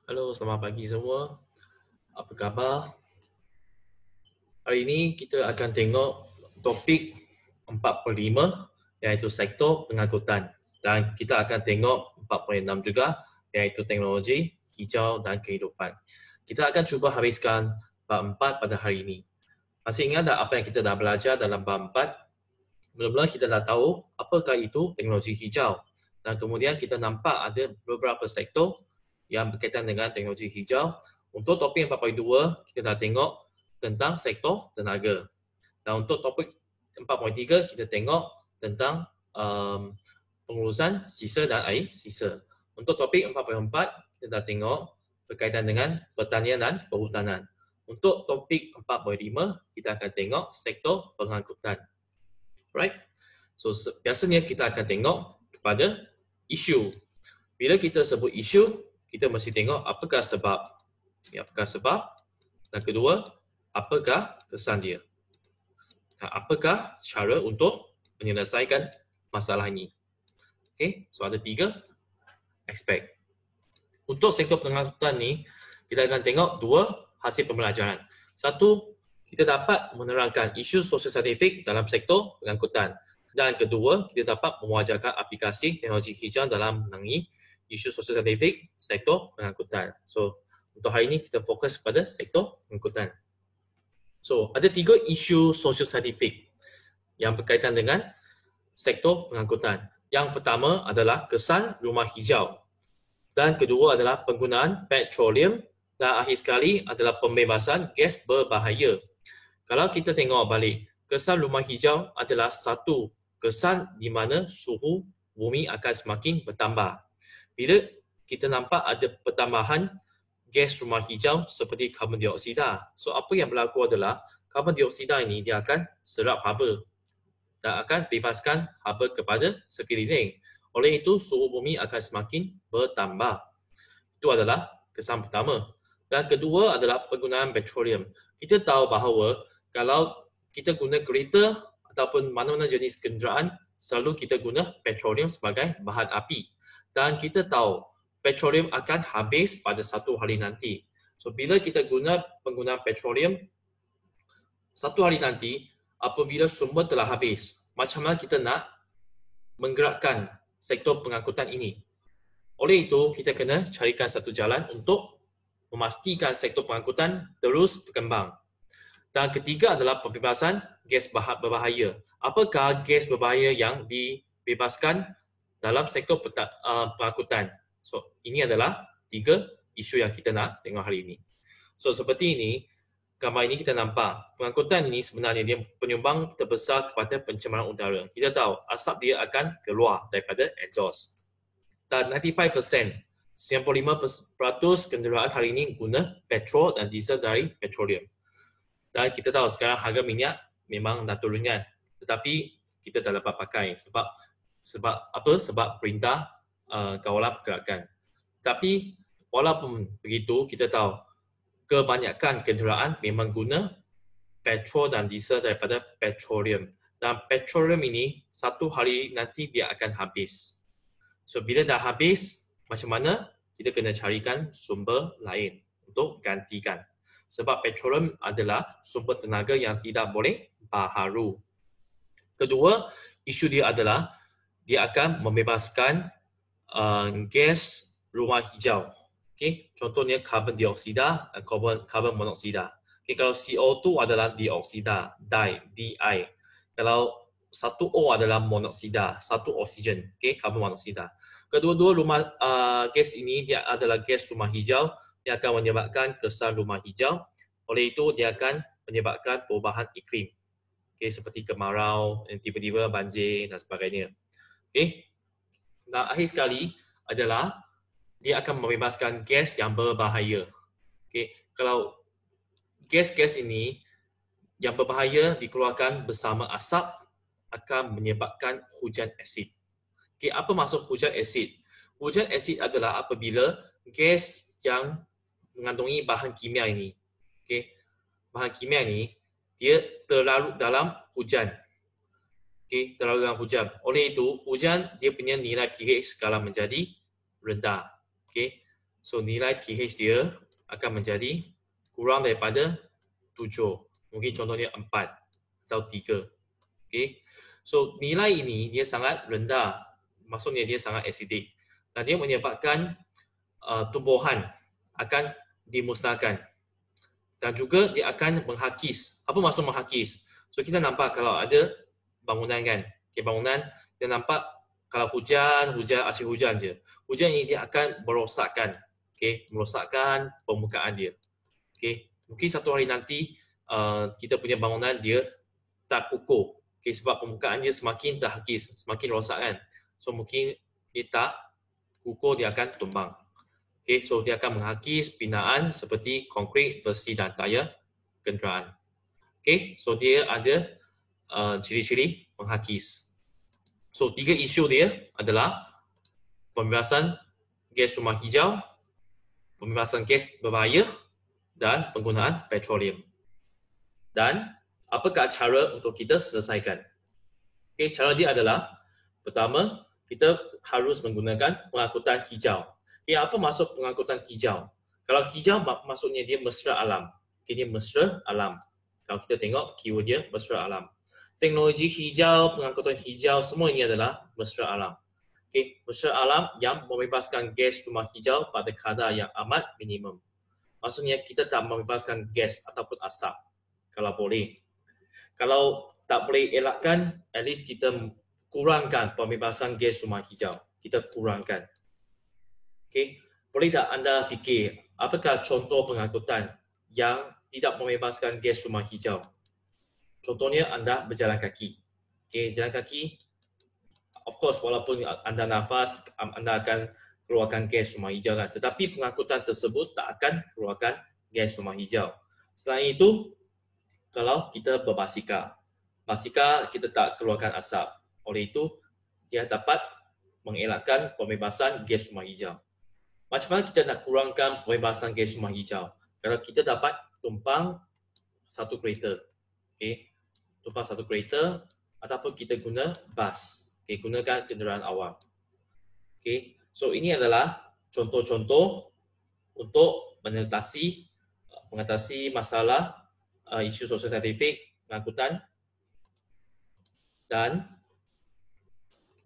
Halo, selamat pagi semua. Apa khabar? Hari ini kita akan tengok topik 45 iaitu sektor pengangkutan. Dan kita akan tengok 46 juga iaitu teknologi, hijau dan kehidupan. Kita akan cuba habiskan bab 4 pada hari ini. Masih ingat tak apa yang kita dah belajar dalam bab 4? Mula-mula kita dah tahu apakah itu teknologi hijau. Dan kemudian kita nampak ada beberapa sektor yang berkaitan dengan teknologi hijau. Untuk topik 4.2, kita dah tengok tentang sektor tenaga. Dan untuk topik 4.3, kita tengok tentang pengurusan sisa dan air sisa. Untuk topik 4.4, kita dah tengok berkaitan dengan pertanian dan perhutanan. Untuk topik 4.5, kita akan tengok sektor pengangkutan. Right? So, biasanya kita akan tengok kepada isu. Bila kita sebut isu, kita mesti tengok apakah sebab. Apakah sebab? Dan kedua, apakah kesan dia? Apakah cara untuk menyelesaikan masalah ini? Okay, so ada 3 aspek. Untuk sektor pengangkutan ni, kita akan tengok 2 hasil pembelajaran. Satu, kita dapat menerangkan isu sosial saintifik dalam sektor pengangkutan. Dan kedua, kita dapat mewajarkan aplikasi teknologi hijau dalam menangani isu sosial saintifik sektor pengangkutan. So, untuk hari ini kita fokus pada sektor pengangkutan. So, ada 3 isu sosial saintifik yang berkaitan dengan sektor pengangkutan. Yang pertama adalah kesan rumah hijau. Dan kedua adalah penggunaan petroleum. Dan akhir sekali adalah pembebasan gas berbahaya. Kalau kita tengok balik, kesan rumah hijau adalah satu kesan di mana suhu bumi akan semakin bertambah. Bila kita nampak ada pertambahan gas rumah hijau seperti karbon dioksida. So apa yang berlaku adalah karbon dioksida ini dia akan serap haba dan akan bebaskan haba kepada sekeliling. Oleh itu suhu bumi akan semakin bertambah. Itu adalah kesan pertama. Dan kedua adalah penggunaan petroleum. Kita tahu bahawa kalau kita guna kereta ataupun mana-mana jenis kenderaan, selalu kita guna petroleum sebagai bahan api. Dan kita tahu petroleum akan habis pada satu hari nanti. So bila kita guna penggunaan petroleum, satu hari nanti apabila sumber telah habis, macam mana kita nak menggerakkan sektor pengangkutan ini? Oleh itu, kita kena carikan satu jalan untuk memastikan sektor pengangkutan terus berkembang. Dan ketiga adalah pembebasan gas berbahaya. Apakah gas berbahaya yang dibebaskan dalam sektor pengangkutan? So, ini adalah 3 isu yang kita nak tengok hari ini. So, seperti ini, gambar ini kita nampak. Pengangkutan ini sebenarnya dia penyumbang terbesar kepada pencemaran udara. Kita tahu asap dia akan keluar daripada exhaust. Dan 95%, 95% kenderaan hari ini guna petrol dan diesel dari petroleum. Dan kita tahu sekarang harga minyak memang dah turunkan. Tetapi kita tak dapat pakai sebab apa? Sebab perintah kawalan pergerakan. Tapi walaupun begitu, kita tahu kebanyakan kenderaan memang guna petrol dan diesel daripada petroleum. Dan petroleum ini satu hari nanti dia akan habis. So bila dah habis, macam mana? Kita kena carikan sumber lain untuk gantikan. Sebab petroleum adalah sumber tenaga yang tidak boleh baharu. Kedua, isu dia adalah dia akan membebaskan gas rumah hijau. Okay? Contohnya karbon dioksida dan karbon monoksida. Okay, kalau CO2 adalah dioksida, Di. Kalau satu O adalah monoksida, satu oksigen, okay, karbon monoksida. Kedua-dua gas ini dia adalah gas rumah hijau. Dia akan menyebabkan kesan rumah hijau. Oleh itu, dia akan menyebabkan perubahan iklim. Okay, seperti kemarau, tiba-tiba banjir dan sebagainya. Okay. Dan akhir sekali adalah dia akan membebaskan gas yang berbahaya. Okay. Kalau gas-gas ini yang berbahaya dikeluarkan bersama asap akan menyebabkan hujan asid. Okay, apa maksud hujan asid? Hujan asid adalah apabila gas yang mengandungi bahan kimia ini, okay, bahan kimia ini dia terlarut dalam hujan. Okay, terlarut dalam hujan. Oleh itu, hujan dia punya nilai pH skala menjadi rendah. Okay. So nilai pH dia akan menjadi kurang daripada 7. Mungkin contohnya 4 atau 3. Okay. So nilai ini dia sangat rendah. Maksudnya dia sangat acidic. Dan dia menyebabkan tumbuhan akan dimusnahkan. Dan juga dia akan menghakis. Apa maksud menghakis? So kita nampak kalau ada bangunan kan. Okay, bangunan dia nampak kalau hujan asyik hujan je. Hujan ini dia akan merosakkan. Okay, merosakkan permukaan dia. Okay, mungkin satu hari nanti kita punya bangunan dia tak kukuh. Okay, sebab permukaan dia semakin terhakis, semakin rosak kan. So mungkin dia tak kukuh, dia akan tumbang. Okay, so dia akan menghakis binaan seperti konkrit, besi dan tayar kenderaan. Okay, so dia ada ciri-ciri menghakis. So 3 isu dia adalah pembebasan gas rumah hijau, pembebasan gas berbahaya dan penggunaan petroleum. Dan apakah cara untuk kita selesaikan? Okay, cara dia adalah pertama, kita harus menggunakan pengangkutan hijau. Okay, apa maksud pengangkutan hijau? Kalau hijau maksudnya dia mesra alam. Okay, dia mesra alam. Kalau kita tengok keyword dia mesra alam. Teknologi hijau, pengangkutan hijau, semua ini adalah mesra alam. Okay, mesra alam yang membebaskan gas rumah hijau pada kadar yang amat minimum. Maksudnya kita tak membebaskan gas ataupun asap. Kalau boleh. Kalau tak boleh elakkan, at least kita kurangkan pembebasan gas rumah hijau. Kita kurangkan. Okay. Boleh tak anda fikir apakah contoh pengangkutan yang tidak membebaskan gas rumah hijau? Contohnya anda berjalan kaki. Okay, jalan kaki, of course walaupun anda nafas, anda akan keluarkan gas rumah hijau kan. Tetapi pengangkutan tersebut tak akan keluarkan gas rumah hijau. Selain itu, kalau kita berbasikal, basikal kita tak keluarkan asap. Oleh itu, dia dapat mengelakkan pembebasan gas rumah hijau. Macam mana kita nak kurangkan pembebasan gas rumah hijau? Kalau kita dapat tumpang satu kereta, okay, tumpang satu kereta ataupun kita guna bas, okay, gunakan kenderaan awam. Okay, so ini adalah contoh-contoh untuk mengatasi masalah isu sosial saintifik, pengangkutan. Dan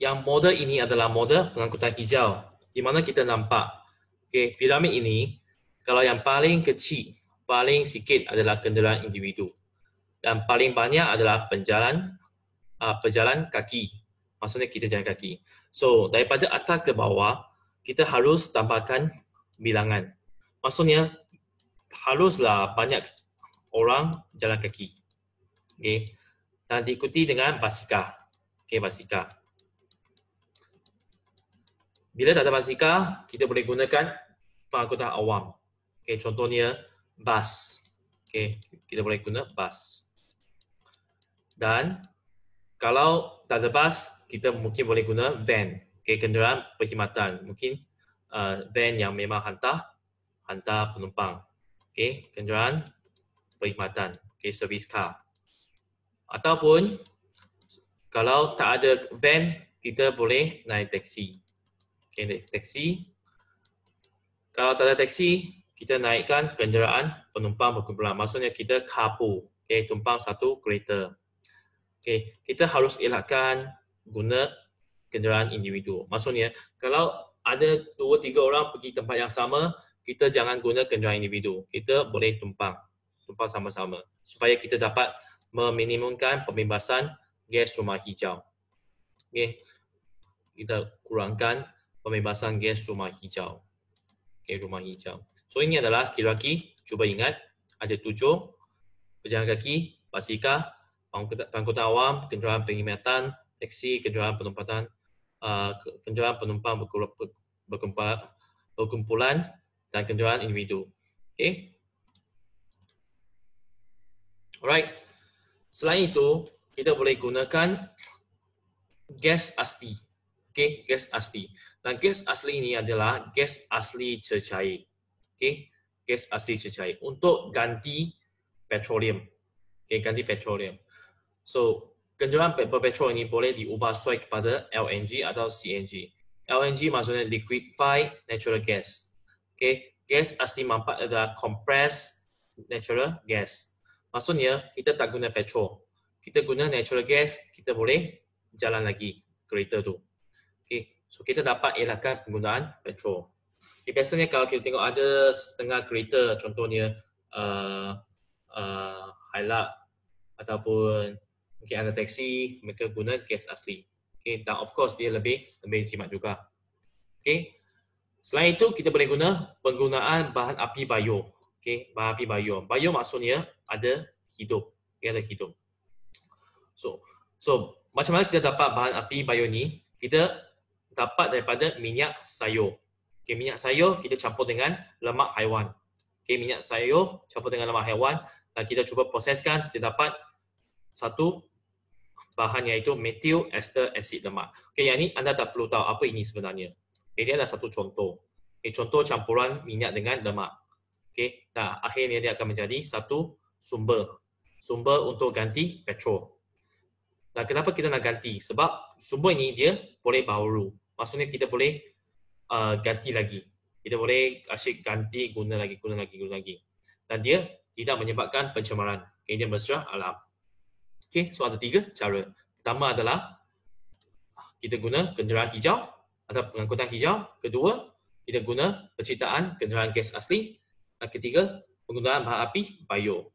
yang model ini adalah model pengangkutan hijau, di mana kita nampak, okay, piramid ini, kalau yang paling kecil, paling sikit adalah kenderaan individu. Dan paling banyak adalah pejalan kaki. Maksudnya kita jalan kaki. So, daripada atas ke bawah, kita harus tambahkan bilangan. Maksudnya, haruslah banyak orang jalan kaki. Okay. Dan diikuti dengan basikal. Okay, basikal. Bila tak ada basikal, kita boleh gunakan pengangkutan awam. Okay, contohnya bas. Okay, kita boleh guna bas. Dan kalau tak ada bas, kita mungkin boleh guna van. Okay, kenderaan perkhidmatan. Mungkin van yang memang hantar penumpang. Okay, kenderaan perkhidmatan. Okay, service car. Ataupun kalau tak ada van, kita boleh naik taksi. Okay, naik taksi. Kalau tak ada taksi, kita naikkan kenderaan penumpang berkumpulan. Maksudnya kita carpool. Okay, tumpang satu kereta. Okay, kita harus elakkan guna kenderaan individu. Maksudnya, kalau ada 2-3 orang pergi tempat yang sama, kita jangan guna kenderaan individu. Kita boleh tumpang sama-sama. Supaya kita dapat meminimumkan pembebasan gas rumah hijau. Okay, kita kurangkan pembebasan gas rumah hijau. Okay, rumah hijau. So, ini adalah hierarki. Cuba ingat, ada 7. Pejalan kaki, basikal, pengangkutan awam, kenderaan perkhidmatan, taksi, kenderaan penumpang berkumpulan, dan kenderaan individu. Okay. Alright. Selain itu, kita boleh gunakan gas asli. Okay, gas asli. Dan gas asli ini adalah gas asli cecair. Okay, gas asli cecair untuk ganti petroleum. Okay, ganti petroleum. So, kenderaan berpetrol ini boleh diubah sesuai kepada LNG atau CNG. LNG maksudnya liquefied natural gas. Okay, gas asli mampat adalah compressed natural gas. Maksudnya kita tak guna petrol. Kita guna natural gas, kita boleh jalan lagi kereta tu. Okay, so kita dapat elakkan penggunaan petrol. Okay, biasanya kalau kita tengok ada setengah kereta, contohnya Hilux ataupun mungkin ada taksi, mereka guna gas asli. Okay, dan of course dia lebih jimat juga. Okay. Selain itu, kita boleh guna penggunaan bahan api bio. Okay, bahan api bio. Bio maksudnya ada hidup. Dia ada hidup. So macam mana kita dapat bahan api bio ni? Kita dapat daripada minyak sayur. Okay, minyak sayur kita campur dengan lemak haiwan. Okay, minyak sayur campur dengan lemak haiwan dan kita cuba proseskan, kita dapat satu bahan iaitu methyl ester acid lemak. Okay, yang ni anda tak perlu tahu apa ini sebenarnya. Okay, dia adalah satu contoh. Okay, contoh campuran minyak dengan lemak. Okay, nah, akhirnya dia akan menjadi satu sumber untuk ganti petrol. Dan kenapa kita nak ganti? Sebab sumber ini dia boleh baharu. Maksudnya kita boleh ganti lagi. Kita boleh asyik ganti, guna lagi. Dan dia tidak menyebabkan pencemaran. Okay, dia berserah alam. Okay, so ada 3 cara. Pertama adalah kita guna kenderaan hijau atau pengangkutan hijau. Kedua, kita guna penciptaan kenderaan gas asli. Dan ketiga, penggunaan bahan api bio.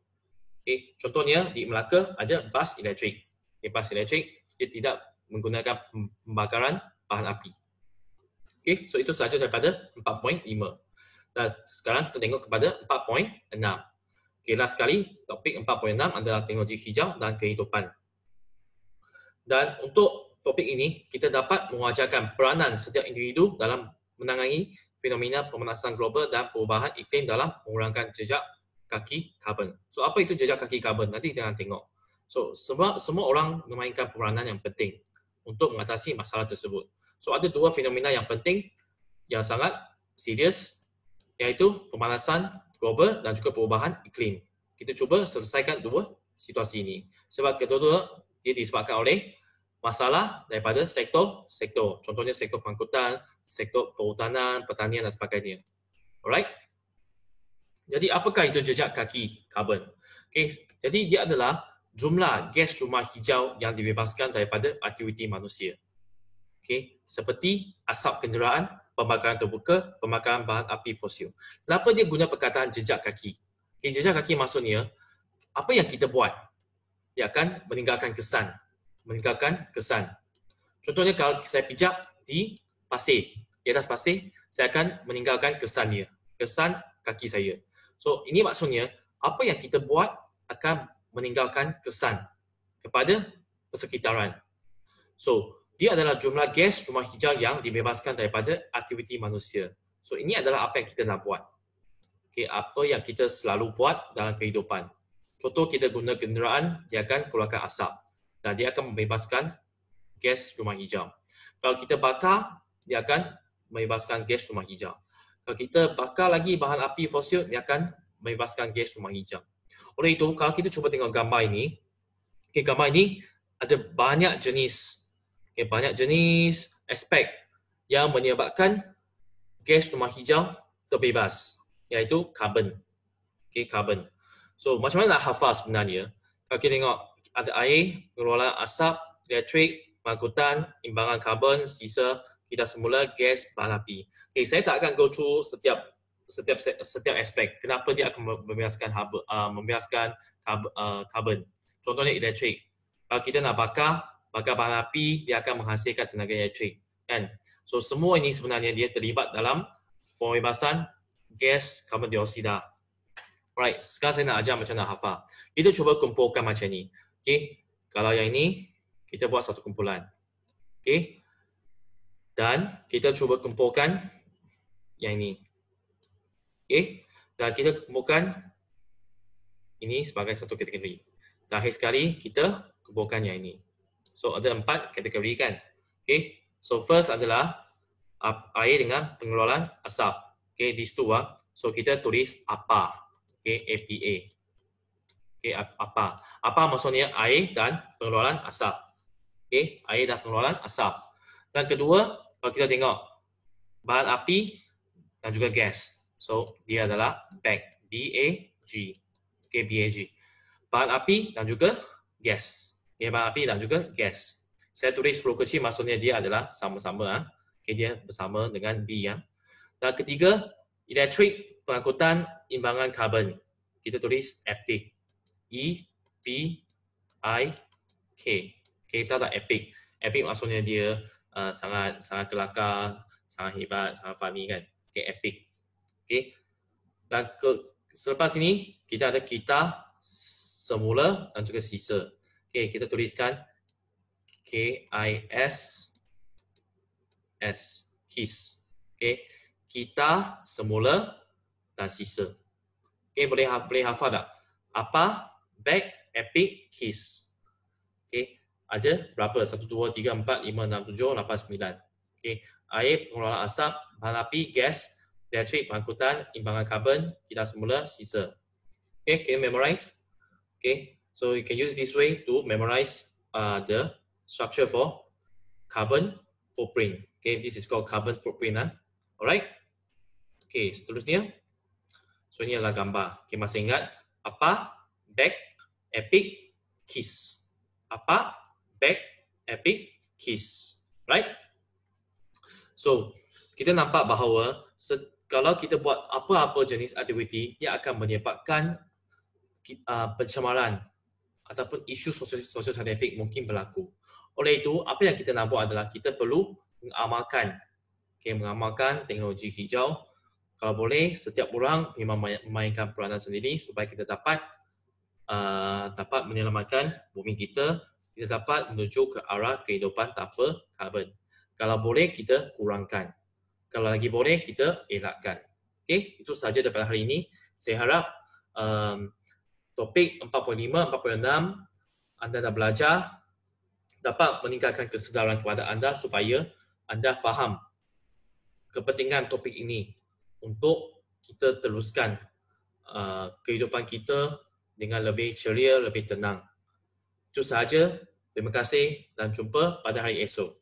Okay, contohnya di Melaka ada bas elektrik. Okay, bas elektrik dia tidak menggunakan pembakaran bahan api. Okay, so itu sahaja daripada 4.5. Dan sekarang kita tengok kepada 4.6. Okay, last sekali, topik 4.6 adalah teknologi hijau dan kehidupan. Dan untuk topik ini, kita dapat mewajarkan peranan setiap individu dalam menangani fenomena pemanasan global dan perubahan iklim dalam mengurangkan jejak kaki karbon. So, apa itu jejak kaki karbon? Nanti kita akan tengok. So, semua orang memainkan peranan yang penting untuk mengatasi masalah tersebut. So, ada 2 fenomena yang penting yang sangat serius, iaitu pemanasan global dan juga perubahan iklim. Kita cuba selesaikan 2 situasi ini. Sebab kedua-dua dia disebabkan oleh masalah daripada sektor. Contohnya sektor pengangkutan, sektor perhutanan, pertanian dan sebagainya. Alright? Jadi apakah itu jejak kaki karbon? Okay, jadi dia adalah jumlah gas rumah hijau yang dibebaskan daripada aktiviti manusia. Okay, seperti asap kenderaan, pembakaran terbuka, pembakaran bahan api fosil. Kenapa dia guna perkataan jejak kaki? Okay, jejak kaki maksudnya apa yang kita buat, dia akan meninggalkan kesan. Contohnya kalau saya pijak di pasir, di atas pasir, saya akan meninggalkan kesan dia, kesan kaki saya. So ini maksudnya apa yang kita buat akan meninggalkan kesan kepada persekitaran. So dia adalah jumlah gas rumah hijau yang dibebaskan daripada aktiviti manusia. So ini adalah apa yang kita nak buat. Okay, apa yang kita selalu buat dalam kehidupan. Contoh kita guna kenderaan, dia akan keluarkan asap dan dia akan membebaskan gas rumah hijau. Kalau kita bakar, dia akan membebaskan gas rumah hijau. Kalau kita bakar lagi bahan api fosil, dia akan membebaskan gas rumah hijau. Oleh itu, kalau kita cuba tengok gambar ini, okay, gambar ini ada banyak jenis, aspek yang menyebabkan gas rumah hijau terbebas, iaitu karbon. Okay, karbon. So, macam mana nak hafal sebenarnya? Kalau kita tengok ada air, pengeluaran asap, elektrik, pengangkutan, imbangan karbon, sisa, kita semula gas, bahan api. Okay, saya tak akan go through setiap aspek. Kenapa dia akan membebaskan karbon? Contohnya elektrik. Kalau kita nak bakar bahan api, dia akan menghasilkan tenaga elektrik. Kan? So semua ini sebenarnya dia terlibat dalam pembebasan gas karbon dioksida. Alright, sekarang saya nak ajar macam nak hafal. Kita cuba kumpulkan macam ni. Okay, kalau yang ini kita buat satu kumpulan. Okay, dan kita cuba kumpulkan yang ini. Okay, dan kita kumpulkan ini sebagai satu kategori. Dan akhir sekali kita kumpulkan yang ini. So ada 4 kategori kan. Okay, so first adalah air dengan pengeluaran asap. Okay, these two. So kita tulis APA. Okay, APA. Okay, APA. APA maksudnya air dan pengeluaran asap. Okay, air dan pengeluaran asap. Dan kedua, kalau kita tengok bahan api dan juga gas. So, dia adalah bag. B-A-G. Okay, B-A-G. Bahan api dan juga gas. Okay, bahan api dan juga gas. Saya tulis huruf kecil maksudnya dia adalah sama-sama. Okay, dia bersama dengan B. Dan ketiga, elektrik, pengangkutan, imbangan karbon. Kita tulis EPIC. E-P-I-K. Okay, kita tahu EPIC. EPIC maksudnya dia sangat kelakar, sangat hebat, sangat funny kan. Okay, EPIC. Okay. Dan selepas ini, kita ada kita, semula dan juga sisa. Okay, kita tuliskan K-I-S-S. KIS. Okay. Kita, semula dan sisa. Okay, boleh hafal tak? Apa? Bag, EPIC, KIS. Okay. Ada berapa? 1, 2, 3, 4, 5, 6, 7, 8, 9. Okay. Air, pengelolaan asap, bahan api, gas, elektrik, pengangkutan, imbangan karbon, kita semula, sisa. Okay, can you memorize? Okay, so you can use this way to memorize the structure for carbon footprint. Okay, this is called carbon footprint. Alright. Okay, seterusnya. So ini adalah gambar. Okay, masih ingat apa? Bag, EPIC, KIS. Apa? Bag, EPIC, KIS. Right? So, kita nampak bahawa kalau kita buat apa-apa jenis aktiviti, dia akan menyebabkan pencemaran ataupun isu sosial saintifik mungkin berlaku. Oleh itu, apa yang kita nak buat adalah kita perlu mengamalkan teknologi hijau. Kalau boleh, setiap orang memang memainkan peranan sendiri supaya kita dapat menyelamatkan bumi kita, kita dapat menuju ke arah kehidupan tanpa karbon. Kalau boleh, kita kurangkan. Kalau lagi boleh, kita elakkan. Okay, itu sahaja daripada hari ini. Saya harap topik 45, 46 anda dah belajar dapat meningkatkan kesedaran kepada anda supaya anda faham kepentingan topik ini untuk kita teruskan kehidupan kita dengan lebih ceria, lebih tenang. Itu sahaja. Terima kasih dan jumpa pada hari esok.